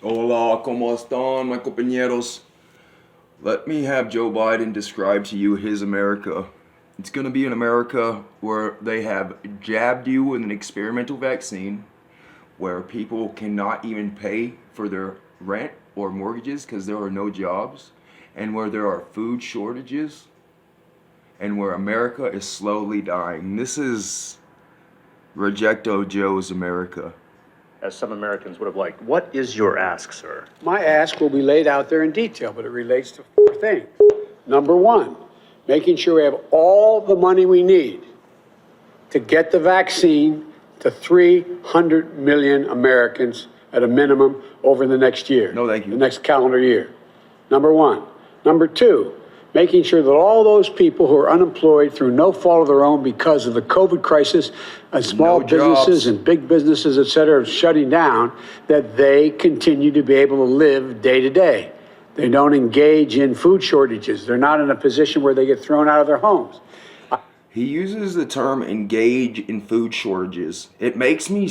Hola, ¿cómo están, my compañeros? Let me have Joe Biden describe to you his America. It's going to be an America where they have jabbed you with an experimental vaccine, where people cannot even pay for their rent or mortgages because there are no jobs, and where there are food shortages, and where America is slowly dying. This is Rejecto Joe's America. As some Americans would have liked. What is your ask, sir? My ask will be laid out there in detail, but it relates to four things. Number one, making sure we have all the money we need to get the vaccine to 300 million Americans at a minimum over the next year. No, thank you. The next calendar year. Number one. Number two, making sure that all those people who are unemployed through no fault of their own because of the COVID crisis, and small businesses and big businesses, et cetera, are shutting down, that they continue to be able to live day to day. They don't engage in food shortages. They're not in a position where they get thrown out of their homes. He uses the term "engage in food shortages." It makes him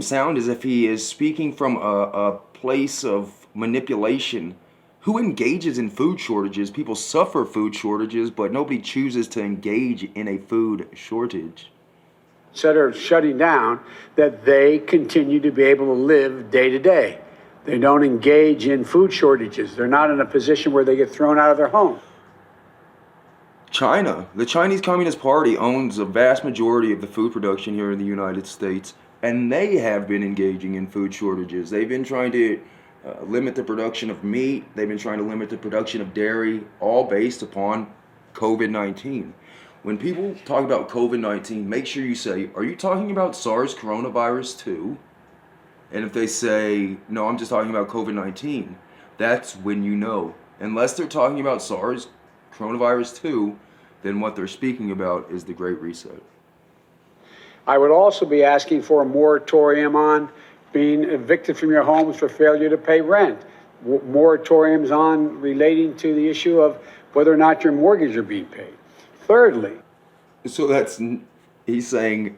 sound as if he is speaking from a place of manipulation. Who engages in food shortages? People suffer food shortages, but nobody chooses to engage in a food shortage. Cetera, shutting down, that they continue to be able to live day to day. They don't engage in food shortages. They're not in a position where they get thrown out of their home. China, the Chinese Communist Party owns a vast majority of the food production here in the United States, and they have been engaging in food shortages. They've been trying to limit the production of meat. They've been trying to limit the production of dairy, all based upon COVID-19. When people talk about COVID-19, make sure you say, are you talking about SARS coronavirus 2? And if they say, no, I'm just talking about COVID-19, that's when you know. Unless they're talking about SARS coronavirus 2, then what they're speaking about is the Great Reset. I would also be asking for a moratorium on being evicted from your homes for failure to pay rent. Moratoriums on relating to the issue of whether or not your mortgage are being paid. Thirdly, so he's saying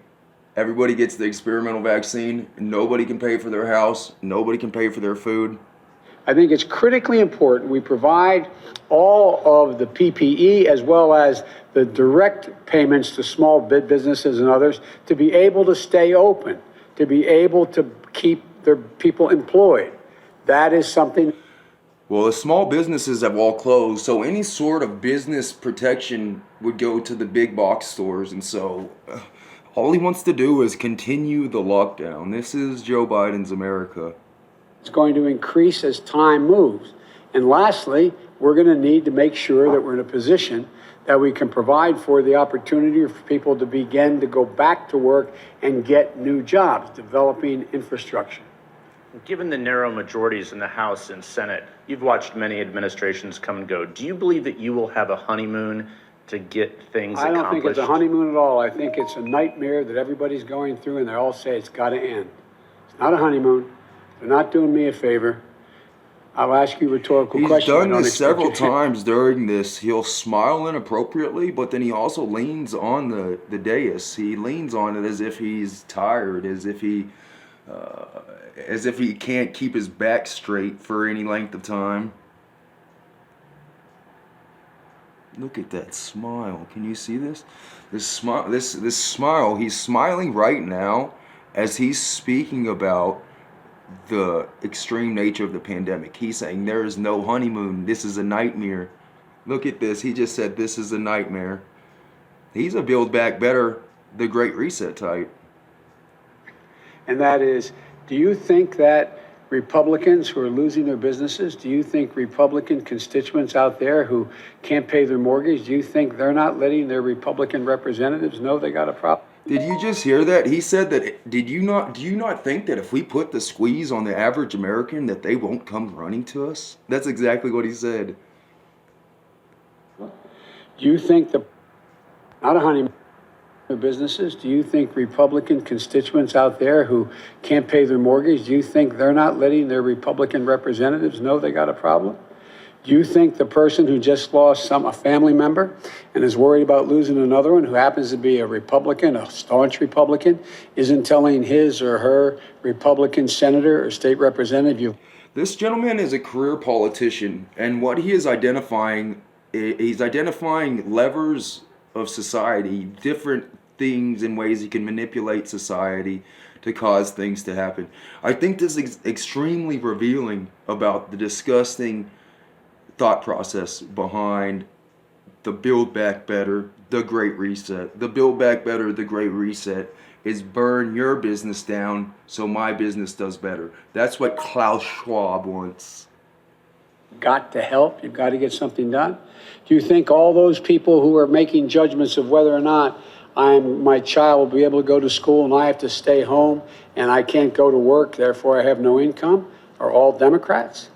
everybody gets the experimental vaccine, nobody can pay for their house, nobody can pay for their food. I think it's critically important we provide all of the PPE as well as the direct payments to small businesses and others to be able to stay open, to be able to keep their people employed. That is something. Well, the small businesses have all closed, so any sort of business protection would go to the big box stores, and so all he wants to do is continue the lockdown. This is Joe Biden's America. It's going to increase as time moves. And lastly, we're going to need to make sure that we're in a position that we can provide for the opportunity for people to begin to go back to work and get new jobs, developing infrastructure. Given the narrow majorities in the House and Senate, you've watched many administrations come and go. Do you believe that you will have a honeymoon to get things accomplished? I don't think it's a honeymoon at all. I think it's a nightmare that everybody's going through, and they all say it's got to end. It's not a honeymoon. They're not doing me a favor. I'll ask you a rhetorical question. He's done this several times during this. He'll smile inappropriately, but then he also leans on the dais. He leans on it as if he's tired, as if he can't keep his back straight for any length of time. Look at that smile. Can you see this? This smile. He's smiling right now as he's speaking about the extreme nature of the pandemic. He's saying there is no honeymoon. This is a nightmare. Look at this. He just said this is a nightmare. He's a Build Back Better, the Great Reset type. And that is, do you think that Republicans who are losing their businesses, do you think Republican constituents out there who can't pay their mortgage, do you think they're not letting their Republican representatives know they got a problem? Did you just hear that? He said that, do you not think that if we put the squeeze on the average American that they won't come running to us? That's exactly what he said. Do you think not a honeymoon businesses, do you think Republican constituents out there who can't pay their mortgage, do you think they're not letting their Republican representatives know they got a problem? Do you think the person who just lost a family member and is worried about losing another one who happens to be a Republican, a staunch Republican, isn't telling his or her Republican senator or state representative, This gentleman is a career politician, and what he is identifying, he's identifying levers of society, different things and ways he can manipulate society to cause things to happen. I think this is extremely revealing about the disgusting thought process behind the Build Back Better, the Great Reset. The Build Back Better, the Great Reset is burn your business down so my business does better. That's what Klaus Schwab wants. got to help, you've got to get something done? Do you think all those people who are making judgments of whether or not my child will be able to go to school and I have to stay home and I can't go to work, therefore I have no income, are all Democrats?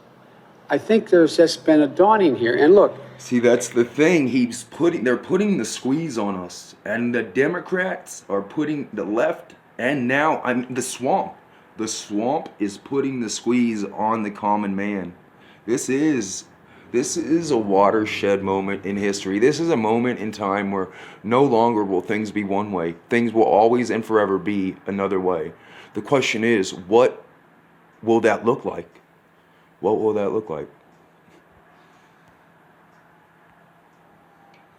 I think there's just been a dawning here. And look, see, that's the thing. They're putting the squeeze on us, and the Democrats are putting the left, and now the swamp. The swamp is putting the squeeze on the common man. This is a watershed moment in history. This is a moment in time where no longer will things be one way. Things will always and forever be another way. The question is, what will that look like? What will that look like?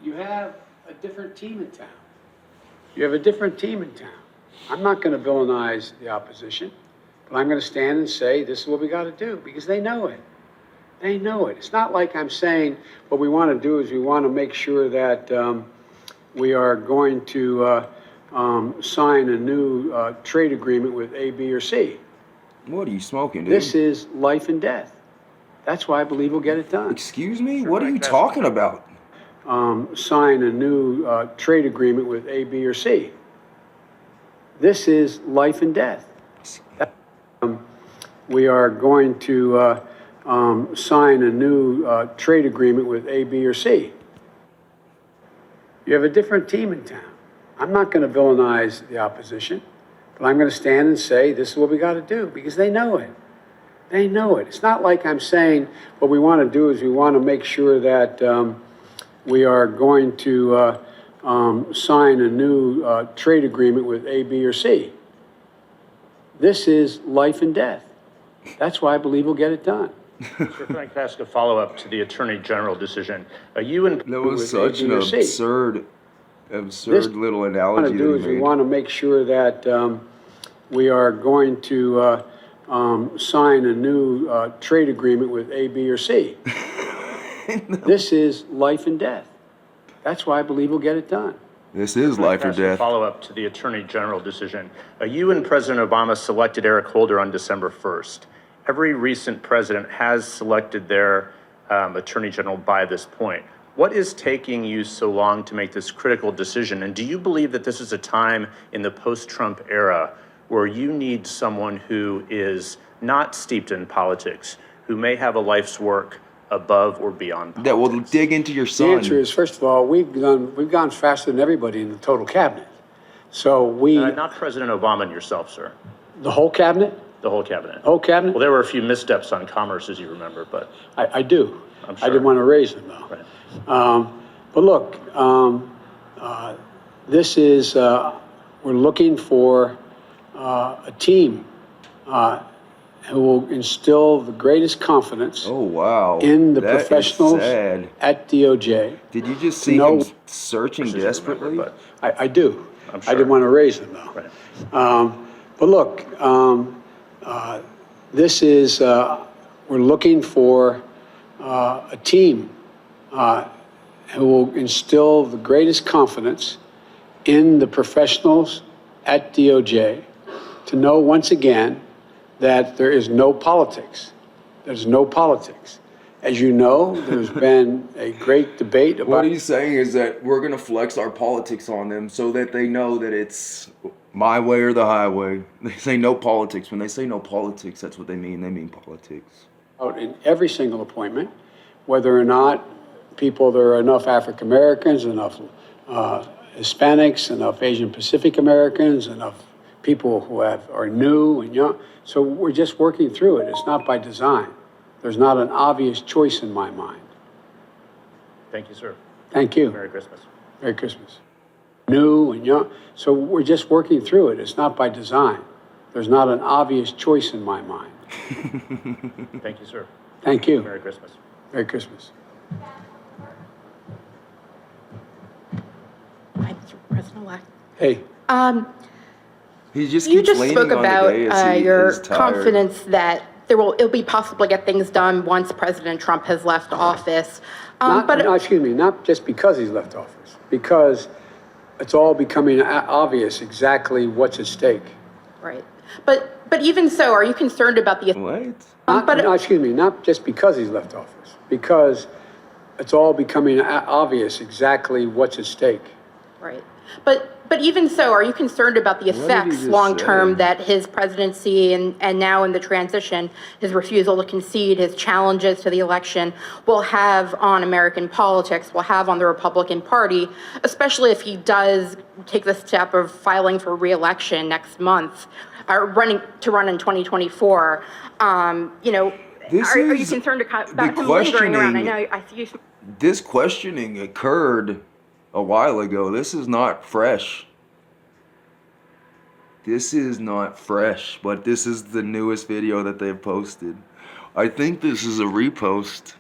you have a different team in town. You have a different team in town. I'm not going to villainize the opposition, but I'm going to stand and say this is what we got to do, because they know it. They know it. It's not like I'm saying what we want to do is we want to make sure that we are going to sign a new trade agreement with A, B, or C. What are you smoking, dude? This is life and death. That's why I believe we'll get it done. Excuse me? What are you talking about? Sign a new trade agreement with A, B, or C. This is life and death. We are going to sign a new trade agreement with A, B, or C. You have a different team in town. I'm not going to villainize the opposition, but I'm going to stand and say this is what we got to do, because they know it. They know it. It's not like I'm saying what we want to do is we want to make sure that we are going to sign a new trade agreement with A, B, or C. This is life and death. That's why I believe we'll get it done. Sir, can I ask a follow-up to the Attorney General decision? Are you in? That was such an absurd little analogy that you made. We want to make sure that we are going to sign a new trade agreement with A, B, or C. This is life and death. That's why I believe we'll get it done. This is life or death. Follow-up to the Attorney General decision. You and President Obama selected Eric Holder on December 1st. Every recent president has selected their Attorney General by this point. What is taking you so long to make this critical decision? And do you believe that this is a time in the post-Trump era where you need someone who is not steeped in politics, who may have a life's work above or beyond politics? That will dig into your son. The answer is, first of all, we've gone faster than everybody in the total cabinet. So not President Obama and yourself, sir. The whole cabinet? The whole cabinet. Whole cabinet? Well, there were a few missteps on commerce, as you remember, but I do. I'm sure. I didn't want to raise them, though. Right. But look, this is, we're looking for a team who will instill the greatest confidence Oh, wow. in the That is professionals sad. at DOJ. Did you just see him searching desperately? But I do. I'm sure. I didn't want to raise them, though. Right. But look, this is, we're looking for a team who will instill the greatest confidence in the professionals at DOJ to know once again that there is no politics. There's no politics. As you know, there's been a great debate about... What he's saying is that we're going to flex our politics on them so that they know that it's my way or the highway. They say no politics. When they say no politics, that's what they mean. They mean politics. in every single appointment, whether or not there are enough African Americans, enough Hispanics, enough Asian Pacific Americans, enough people who are new and young. So we're just working through it. It's not by design. There's not an obvious choice in my mind. Thank you, sir. Thank you. Merry Christmas. Merry Christmas. New and young. So we're just working through it. It's not by design. There's not an obvious choice in my mind. Thank you, sir. Thank you. Merry Christmas. Merry Christmas. Hi, Mr. President-elect. Hey, He just You keeps just leaning spoke on the about dais. He your is tired. confidence that it'll be possible to get things done once President Trump has left office. excuse me, not just because he's left office, because it's all becoming obvious exactly what's at stake. Right. But even so, are you concerned about the... What? Excuse me, not just because he's left office, because it's all becoming obvious exactly what's at stake. Right. But even so, are you concerned about the did he effects just long-term say? that his presidency and now in the transition, his refusal to concede, his challenges to the election will have on American politics, will have on the Republican Party, especially if he does take the step of filing for re-election next month, or run in 2024? Are you concerned about him lingering around? I know I see you. This questioning occurred a while ago. This is not fresh. This is not fresh, but this is the newest video that they've posted. I think this is a repost.